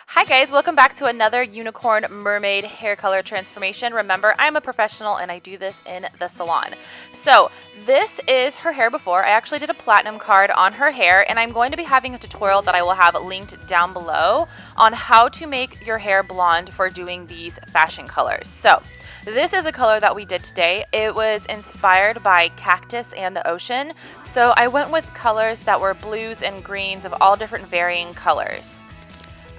Hi guys, welcome back to another unicorn mermaid hair color transformation. Remember, I'm a professional and I do this in the salon. So this is her hair before. I actually did a platinum card on her hair, and I'm going to be having a tutorial that I will have linked down below on how to make your hair blonde for doing these fashion colors. So this is a color that we did today. It was inspired by cactus and the ocean. So I went with colors that were blues and greens of all different varying colors.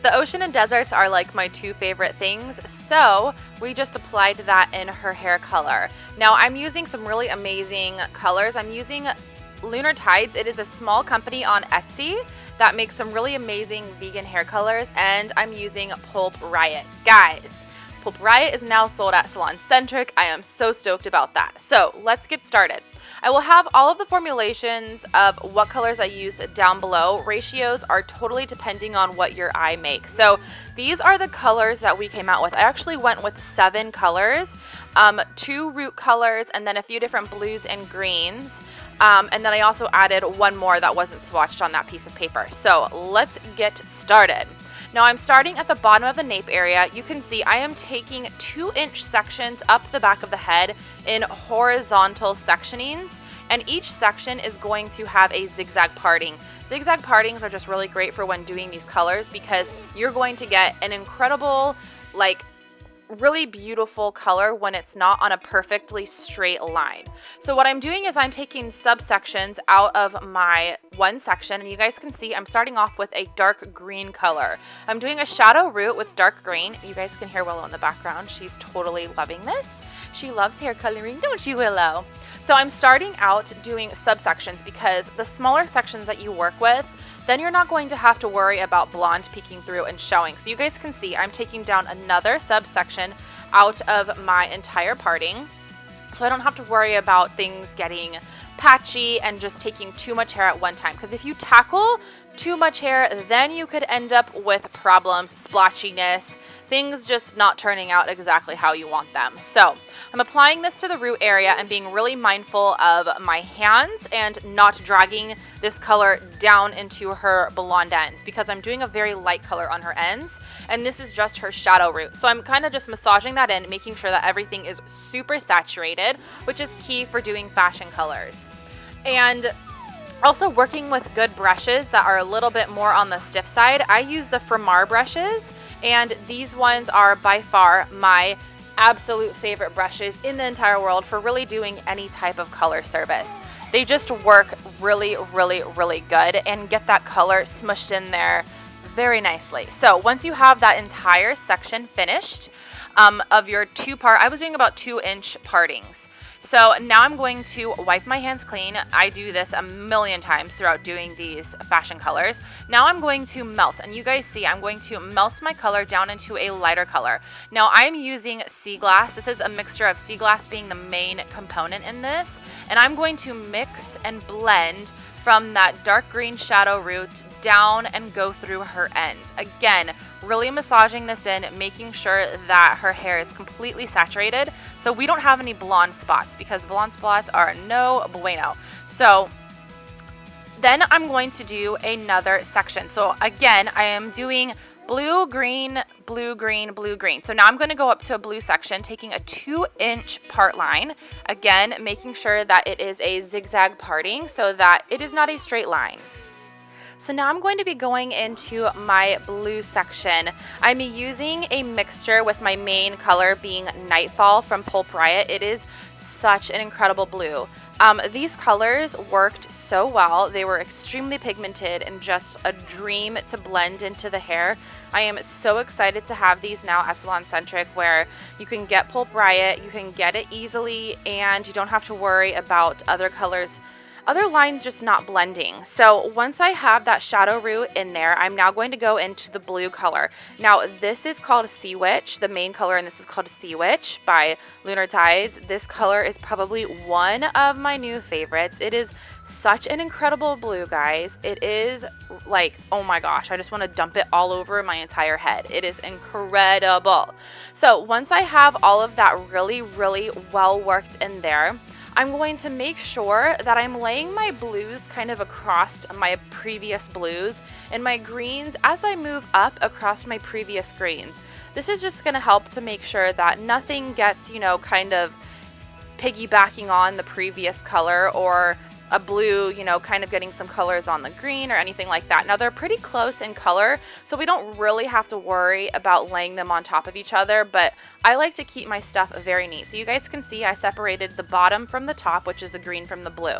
The ocean and deserts are like my two favorite things, so we just applied that in her hair color. Now I'm using some really amazing colors. I'm using Lunar Tides. It is a small company on Etsy that makes some really amazing vegan hair colors, and I'm using Pulp Riot. Guys, Pulp Riot is now sold at SalonCentric. I am so stoked about that. So let's get started. I will have all of the formulations of what colors I used down below. Ratios are totally depending on what your eye makes. So these are the colors that we came out with. I actually went with 7 colors, 2 root colors, and then a few different blues and greens. And then I also added one more that wasn't swatched on that piece of paper. So let's get started. Now I'm starting at the bottom of the nape area. You can see I am taking 2-inch sections up the back of the head in horizontal sectionings, and each section is going to have a zigzag parting. Zigzag partings are just really great for when doing these colors because you're going to get an incredible, really beautiful color when it's not on a perfectly straight line. So what I'm doing is I'm taking subsections out of my one section, and you guys can see I'm starting off with a dark green color. I'm doing a shadow root with dark green. You guys can hear Willow in the background. She's totally loving this. She loves hair coloring, don't you, Willow? So I'm starting out doing subsections because the smaller sections that you work with, then you're not going to have to worry about blonde peeking through and showing. So you guys can see I'm taking down another subsection out of my entire parting, so I don't have to worry about things getting patchy and just taking too much hair at one time. Because if you tackle too much hair, then you could end up with problems, splotchiness, things just not turning out exactly how you want them. So I'm applying this to the root area and being really mindful of my hands and not dragging this color down into her blonde ends because I'm doing a very light color on her ends, and this is just her shadow root. So I'm kind of just massaging that in, making sure that everything is super saturated, which is key for doing fashion colors. And also working with good brushes that are a little bit more on the stiff side. I use the Framar brushes, and these ones are by far my absolute favorite brushes in the entire world for really doing any type of color service. They just work really, really, really good and get that color smushed in there very nicely. So once you have that entire section finished of your two-part, I was doing about 2-inch partings. So now I'm going to wipe my hands clean. I do this a million times throughout doing these fashion colors. Now I'm going to melt, and you guys see I'm going to melt my color down into a lighter color. Now I'm using sea glass. This is a mixture of sea glass being the main component in this, and I'm going to mix and blend from that dark green shadow root down and go through her ends. Again, really massaging this in, making sure that her hair is completely saturated so we don't have any blonde spots, because blonde spots are no bueno. So then I'm going to do another section. So again, I am doing blue, green, blue, green, blue, green. So now I'm going to go up to a blue section, taking a 2-inch part line. Again, making sure that it is a zigzag parting so that it is not a straight line. So now I'm going to be going into my blue section. I'm using a mixture with my main color being Nightfall from Pulp Riot. It is such an incredible blue. These colors worked so well. They were extremely pigmented and just a dream to blend into the hair. I am so excited to have these now at SalonCentric, where you can get Pulp Riot, you can get it easily, and you don't have to worry about other colors, other lines just not blending. So once I have that shadow root in there, I'm now going to go into the blue color. Now this is called Sea Witch, the main color, and this is called Sea Witch by Lunar Tides. This color is probably one of my new favorites. It is such an incredible blue, guys. It is like, oh my gosh, I just want to dump it all over my entire head. It is incredible. So once I have all of that really, really well worked in there, I'm going to make sure that I'm laying my blues kind of across my previous blues and my greens as I move up across my previous greens. This is just going to help to make sure that nothing gets, you know, kind of piggybacking on the previous color, or a blue, you know, kind of getting some colors on the green or anything like that. Now they're pretty close in color, so we don't really have to worry about laying them on top of each other, but I like to keep my stuff very neat. So you guys can see I separated the bottom from the top, which is the green from the blue.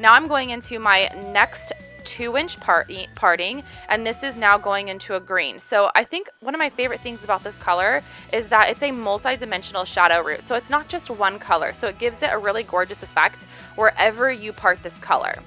Now I'm going into my next 2-inch parting, and this is now going into a green. So I think one of my favorite things about this color is that it's a multi-dimensional shadow root. So it's not just one color, so it gives it a really gorgeous effect wherever you part this color.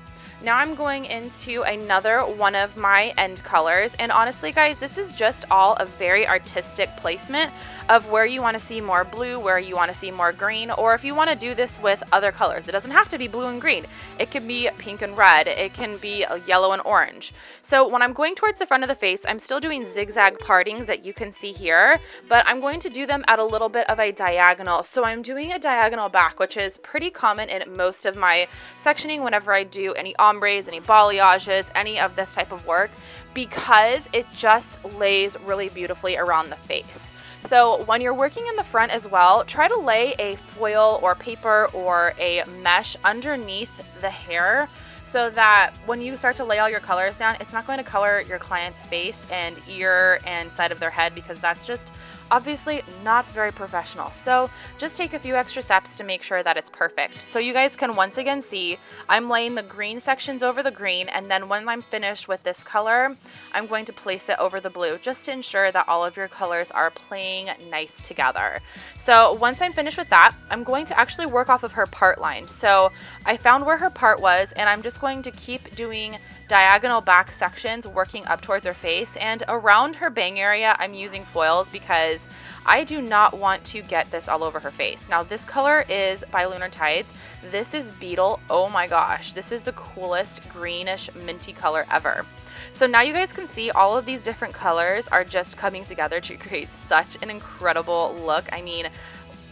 Now I'm going into another one of my end colors, and honestly guys, this is just all a very artistic placement of where you want to see more blue, where you want to see more green, or if you want to do this with other colors. It doesn't have to be blue and green. It can be pink and red. It can be yellow and orange. So when I'm going towards the front of the face, I'm still doing zigzag partings that you can see here, but I'm going to do them at a little bit of a diagonal. So I'm doing a diagonal back, which is pretty common in most of my sectioning whenever I do any ombres, any balayages, any of this type of work, because it just lays really beautifully around the face. So when you're working in the front as well, try to lay a foil or paper or a mesh underneath the hair, so that when you start to lay all your colors down, it's not going to color your client's face and ear and side of their head, because that's just obviously not very professional. So just take a few extra steps to make sure that it's perfect. So you guys can once again see I'm laying the green sections over the green, and then when I'm finished with this color, I'm going to place it over the blue, just to ensure that all of your colors are playing nice together. So once I'm finished with that, I'm going to actually work off of her part line. So I found where her part was, and I'm just going to keep doing diagonal back sections working up towards her face, and around her bang area I'm using foils because I do not want to get this all over her face. Now this color is by Lunar Tides. This is Beetle. Oh my gosh, this is the coolest greenish minty color ever. So now you guys can see all of these different colors are just coming together to create such an incredible look. I mean,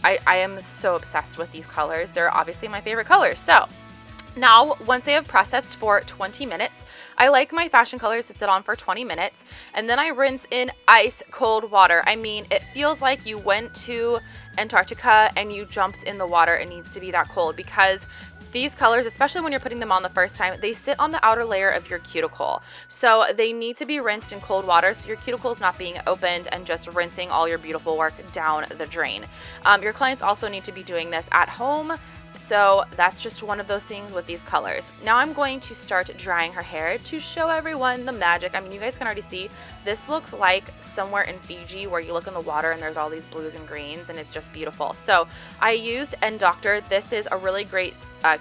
I am so obsessed with these colors. They're obviously my favorite colors. So now, once I have processed for 20 minutes, I like my fashion colors to sit on for 20 minutes, and then I rinse in ice cold water. I mean, it feels like you went to Antarctica and you jumped in the water. It needs to be that cold, because these colors, especially when you're putting them on the first time, they sit on the outer layer of your cuticle. So they need to be rinsed in cold water, so your cuticle is not being opened and just rinsing all your beautiful work down the drain. Your clients also need to be doing this at home. So that's just one of those things with these colors. Now I'm going to start drying her hair to show everyone the magic. I mean, you guys can already see this looks like somewhere in Fiji where you look in the water and there's all these blues and greens, and it's just beautiful. So I used N-Doctor. This is a really great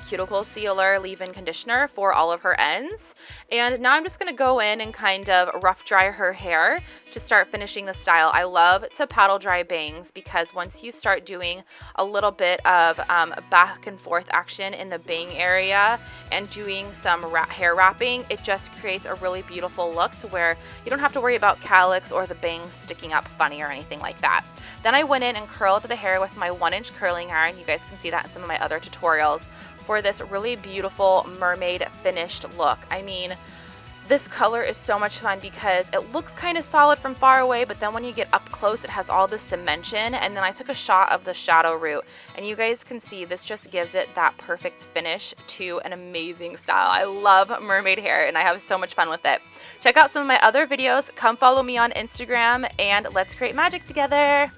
cuticle sealer leave-in conditioner for all of her ends. And now I'm just going to go in and kind of rough dry her hair to start finishing the style. I love to paddle dry bangs, because once you start doing a little bit of back and forth action in the bang area and doing some hair wrapping, it just creates a really beautiful look to where you don't have to worry about calyx or the bangs sticking up funny or anything like that. Then I went in and curled the hair with my 1-inch curling iron. You guys can see that in some of my other tutorials for this really beautiful mermaid finished look. I mean, this color is so much fun because it looks kind of solid from far away, but then when you get up close, it has all this dimension. And then I took a shot of the shadow root, and you guys can see this just gives it that perfect finish to an amazing style. I love mermaid hair, and I have so much fun with it. Check out some of my other videos. Come follow me on Instagram, and let's create magic together.